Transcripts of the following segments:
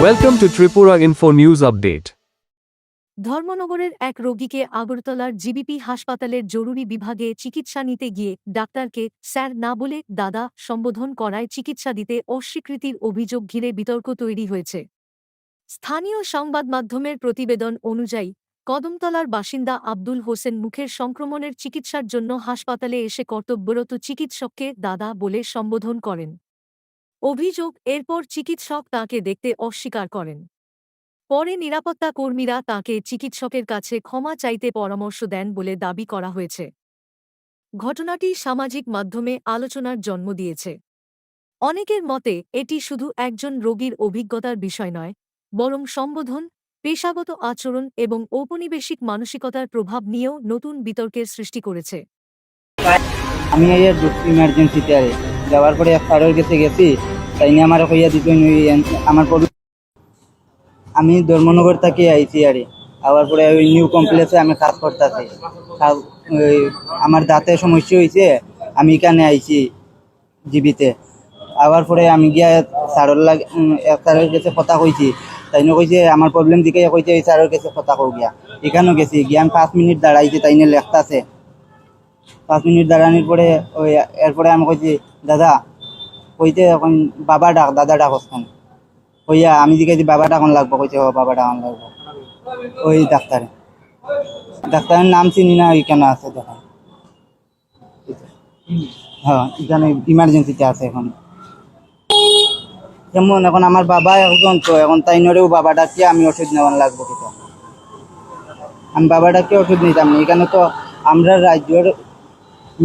Welcome to Tripura Info News Update. ধর্মনগরের এক রোগীকে আগরতলার জিবিপি হাসপাতালের জরুরি বিভাগে চিকিৎসা নিতে গিয়ে ডাক্তারকে স্যার না বলে দাদা সম্বোধন করায় চিকিৎসা দিতে অস্বীকৃতির অভিযোগ ঘিরে বিতর্ক তৈরি হয়েছে। স্থানীয় সংবাদমাধ্যমের প্রতিবেদন অনুযায়ী কদমতলার বাসিন্দা আব্দুল হোসেন মুখের সংক্রমণের চিকিৎসার জন্য হাসপাতালে এসে কর্তব্যরত চিকিৎসককে দাদা বলে সম্বোধন করেন। অভিযোগ এরপর চিকিৎসক তাঁকে দেখতে অস্বীকার করেন। পরে নিরাপত্তা কর্মীরা তাঁকে চিকিৎসকের কাছে ক্ষমা চাইতে পরামর্শ দেন বলে দাবি করা হয়েছে। ঘটনাটি সামাজিক মাধ্যমে আলোচনার জন্ম দিয়েছে। অনেকের মতে এটি শুধু একজন রোগীর অভিজ্ঞতার বিষয় নয়, বরং সম্বোধন, পেশাগত আচরণ এবং ঔপনিবেশিক মানসিকতার প্রভাব নিয়েও নতুন বিতর্কের সৃষ্টি করেছে। আমি এই ইমার্জেন্সিতে আরে যাওয়ার পরে এক স্যারের কাছে গেছি, তাই নিয়ে আমার কইয়া দিত আমার আমি ধর্মনগর থেকে আইছি আরে আবার পরে ওই নিউ কমপ্লেক্সে আমি কাজ করতেছি। আমার দাঁতের সমস্যা হয়েছে, আমি এখানে আইছি জিবিতে। আবার পরে আমি গিয়া স্যারের কাছে কথা কইছি, তাই নিয়ে কইছে আমার প্রবলেম দিকে কইছে ওই স্যারের কাছে কথা কও গিয়া। এখানেও গেছি, গিয়া আমি 5 মিনিট দাঁড়াইছি, তাই নিয়ে লেখতাছে। 5 মিনিট দাঁড়ানোর পরে ওই এরপরে আমি কইছি দাদা, কইতে এখন বাবা ডাক, দাদা ডাক ওখানে কইয়া আমি জিজ্ঞাসি বাবা ডাকন লাগবো, কইছে ও বাবা ডাকন লাগবো। ওই ডাক্তারের নাম চিনি না, ওইখানে আছে দেখা। হ্যাঁ, এখানে ইমার্জেন্সিতে আছে এখন। যেমন এখন আমার বাবা একজন, তো এখন তাই নরেও বাবা ডাকিয়ে আমি ওষুধ নেওয়ান লাগবো কিনা, আমি বাবা ডাকিয়ে ওষুধ নিতাম না। এখানে তো আমরা রাজ্যের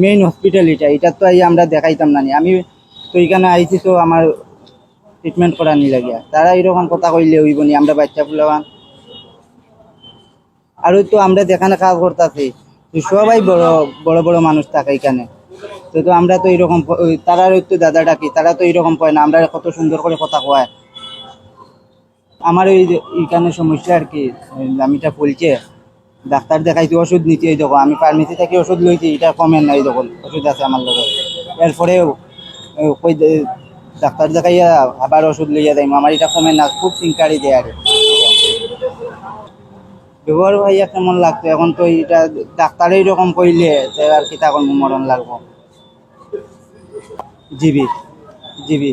মেইন হসপিটাল এটা তো আমরা দেখাইতাম না। আমি তো এখানে আইছি, তো আমার ট্রিটমেন্ট করা নি লাগিয়া তারা এরকম কথা কইলে হইব নি? আমরা বাচ্চা ফুলাবান, আর তো আমরা যেখানে কাজ করতেছি সবাই বড় বড় বড় মানুষ থাকে এখানে। তো আমরা তো এরকম, তারা তো দাদা ডাকি, তারা তো এরকম কয় না। আমরা কত সুন্দর করে কথা কয়। আমার ওই এখানে সমস্যা আর কি, আমিটা ফুলছে, ডাক্তার দেখাইছি, ওষুধ নিতে। এই দেখো আমি ফার্মেসি থেকে ওষুধ লইছি, এটা কমেন না। এই দেখো ওষুধ আছে আমার লগে। এরপরেও কই ডাক্তার দেখাইয়া আবার ওষুধ লইয়া যাই, আমার এটা কমে না, খুব চিন্তারি দেয়। আর ব্যবহার ভাইয়া কেমন লাগতো, এখন তো এটা ডাক্তারে এরকম কইলে আর কি তখন মরণ লাগবো। জিবি জিবি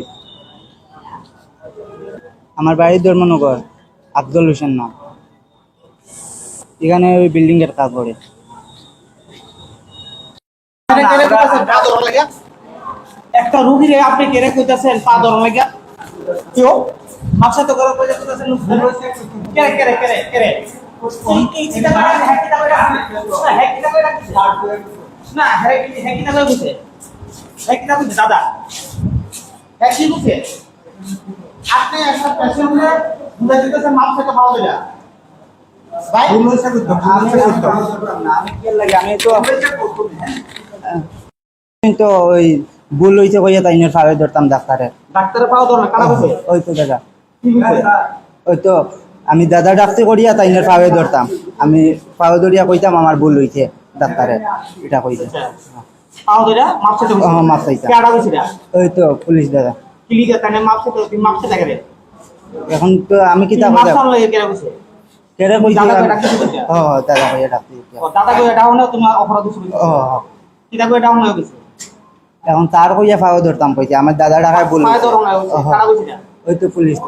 আমার বাড়ির ধর্মনগর, আব্দুল হোসেন নাম। এখানে ওই বিল্ডিং এর কাজ করে। একটা রোগীরে আপনি কেড়ে কইতাছেন পা ধরন লাগা কেউ মাথা তো করে কইতাছেন কেড়ে কেড়ে কেড়ে কেড়ে এই চিন্তা করে হ্যাকিটা করে হ্যাকিটা করে না হ্যাকিটা করে বুঝে হ্যাকিটা বুঝে দাদা হ্যাকি বুঝে আপনি একটা পেশেন্টে বুঝা দিতেছেন মাপ থেকে পাওয়া যায় ভাই ভুল হইছে আমি কি লাগে, আমি তো ওই ভুল হয়েছে কইয়া তাই নিয়ে ফাওয়ে ধরতাম ডাক্তারের পাওয়া ধর না কারা বুঝে ওই তো দাদা, কি বুঝে ওই তো আমি দাদা ডাকতে করিয়া তাই নিয়ে ফাওয়ে ধরতাম। আমি ফাওয়ে ধরিয়া কইতাম আমার ভুল হইছে ডাক্তারের, এটা কইছে। পাওয়া ধরে মাপ থেকে হ্যাঁ, মাপ চাইতাম। কেডা বুঝে ওই তো পুলিশ দাদা। কি লিখে তানে মাপ থেকে লাগে এখন তো আমি কি তা মাপ কইতাম, লাগে কেডা বুঝে কেরে কইছি দাদা কই ডাকতে কইছে হ্যাঁ দাদা কইয়া ডাকতে। ও দাদা কই এটা হলো তোমার অপরাধ শুরু ও কি দাদা এটা হলো কইছে এখন তার কইয়া ফাওয়ে ধরতাম, কইছে আমার দাদা ডাকায় ভুল পায় হইছে। ধরো না কারা বুঝে ওই তো পুলিশ।